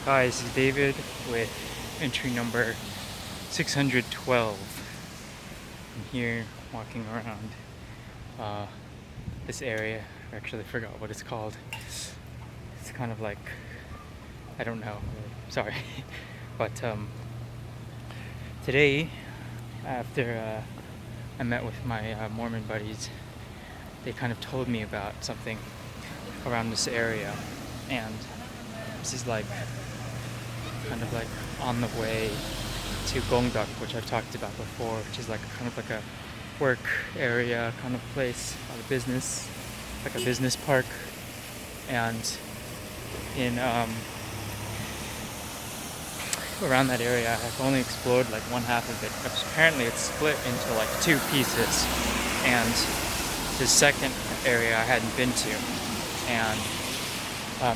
Hi, this is David with entry number 612. I'm here walking around this area. I actually forgot what it's called. It's kind of like, I don't know, sorry. But today, after I met with my Mormon buddies, they kind of told me about something around this area. And this is like kind of like on the way to Gongdak, which I've talked about before, which is like kind of like a work area kind of place, a business, like a business park. And in around that area, I've only explored like one half of it. Apparently, it's split into like two pieces, and the second area I hadn't been to, and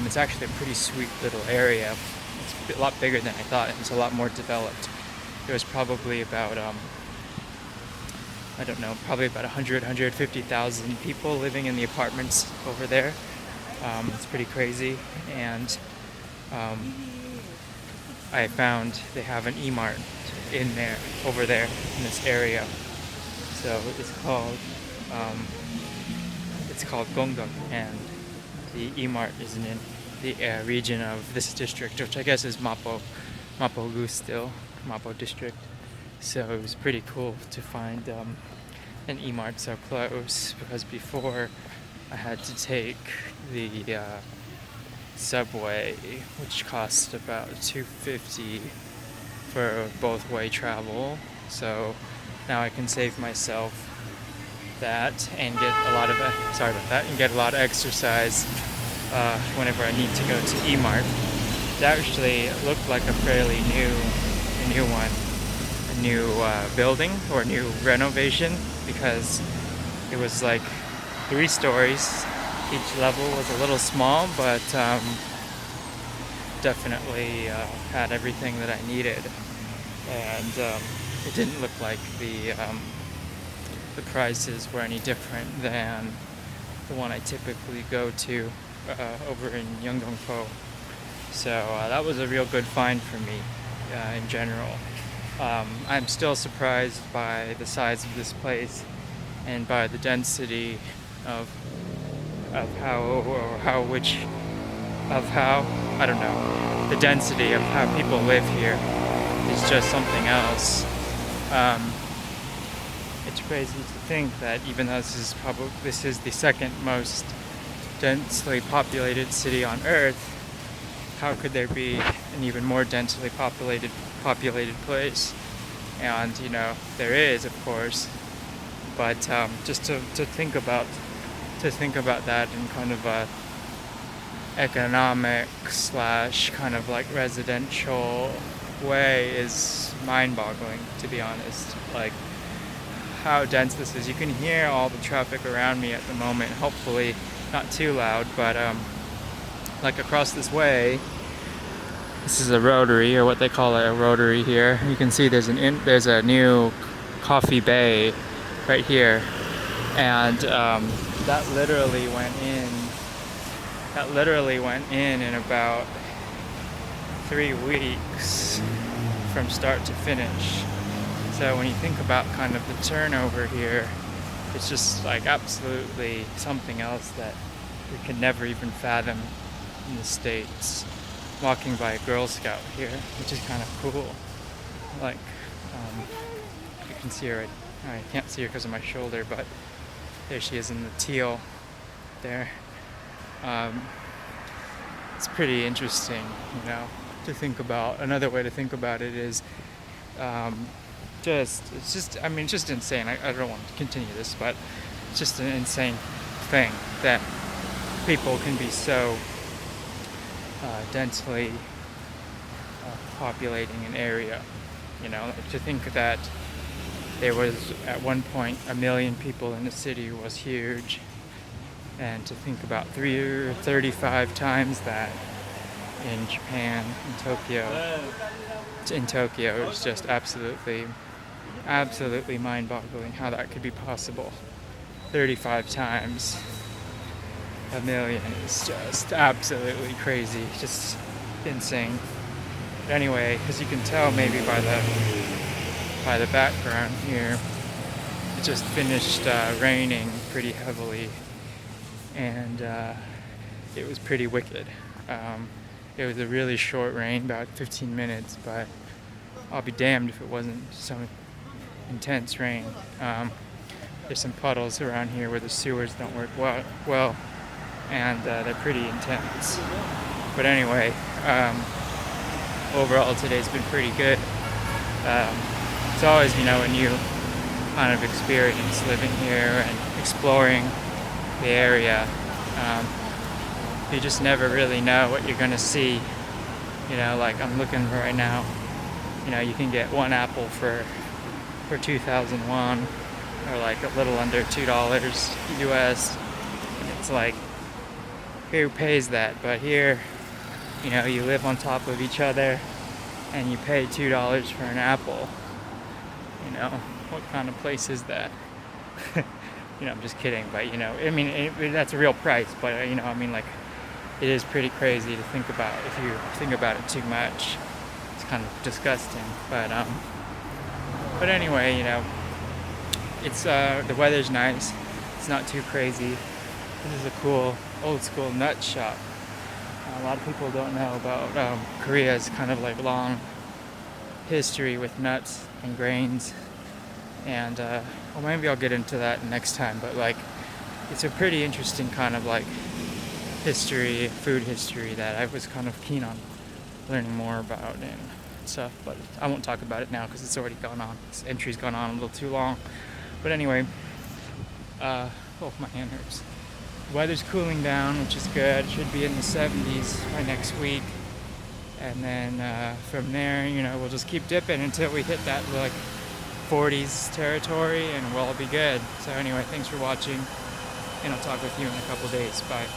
it's actually a pretty sweet little area. It's a lot bigger than I thought. It's a lot more developed. There was probably about I don't know, probably about 150,000 people living in the apartments over there. It's pretty crazy. And I found they have an E-Mart in there, over there in this area. So it's called Gongdong, and the E-Mart is in the region of this district, which I guess is Mapo-gu still, Mapo district. So it was pretty cool to find an E-Mart so close, because before I had to take the subway, which cost about $2.50 for both way travel. So now I can save myself that and get a lot of exercise whenever I need to go to E-Mart. It actually looked like a fairly new building or new renovation, because it was like 3 stories. Each level was a little small, but definitely had everything that I needed. And it didn't look like the prices were any different than the one I typically go to over in Yeongdong-po. So that was a real good find for me in general. I'm still surprised by the size of this place and by the density of I don't know, the density of how people live here is just something else. It's crazy to think that even though this is the second most densely populated city on Earth, how could there be an even more densely populated place? And there is, of course, but just to think about that in kind of a economic / kind of like residential way is mind-boggling, to be honest. Like how dense this is. You can hear all the traffic around me at the moment, hopefully not too loud, but like across this way, this is a rotary, or what they call a rotary here. You can see there's a new coffee bay right here, and that literally went in about 3 weeks from start to finish. So when you think about kind of the turnover here, it's just like absolutely something else that we can never even fathom in the States. Walking by a Girl Scout here, which is kind of cool. Like, you can see her. I can't see her because of my shoulder, but there she is in the teal there. It's pretty interesting, to think about. Another way to think about it is it's just insane. I don't want to continue this, but it's just an insane thing that people can be so densely populating an area. Like to think that there was at one point 1 million people in the city was huge, and to think about 35 times that in Japan, in Tokyo is just absolutely mind-boggling how that could be possible. 35 times 1 million is just absolutely crazy. Just insane. But anyway, as you can tell maybe by the background here, it just finished raining pretty heavily, and it was pretty wicked. It was a really short rain, about 15 minutes, but I'll be damned if it wasn't some intense rain. There's some puddles around here where the sewers don't work well, and they're pretty intense. But anyway, overall today's been pretty good. It's always, a new kind of experience living here and exploring the area. You just never really know what you're gonna see. Like I'm looking right now, you can get one apple for 2,001, or like a little under $2 US. And it's like, who pays that? But here, you live on top of each other and you pay $2 for an apple. What kind of place is that? I'm just kidding, but that's a real price, but it is pretty crazy to think about if you think about it too much. It's kind of disgusting, but anyway, it's the weather's nice. It's not too crazy. This is a cool old school nut shop. A lot of people don't know about Korea's kind of like long history with nuts and grains, and well, maybe I'll get into that next time, but it's a pretty interesting kind of food history that I was kind of keen on learning more about and stuff, but I won't talk about it now because it's already gone on. This entry's gone on a little too long. But anyway, my hand hurts. The weather's cooling down, which is good. It should be in the 70s by next week, and then from there, we'll just keep dipping until we hit that 40s territory, and we'll all be good. So anyway, thanks for watching, and I'll talk with you in a couple days. Bye.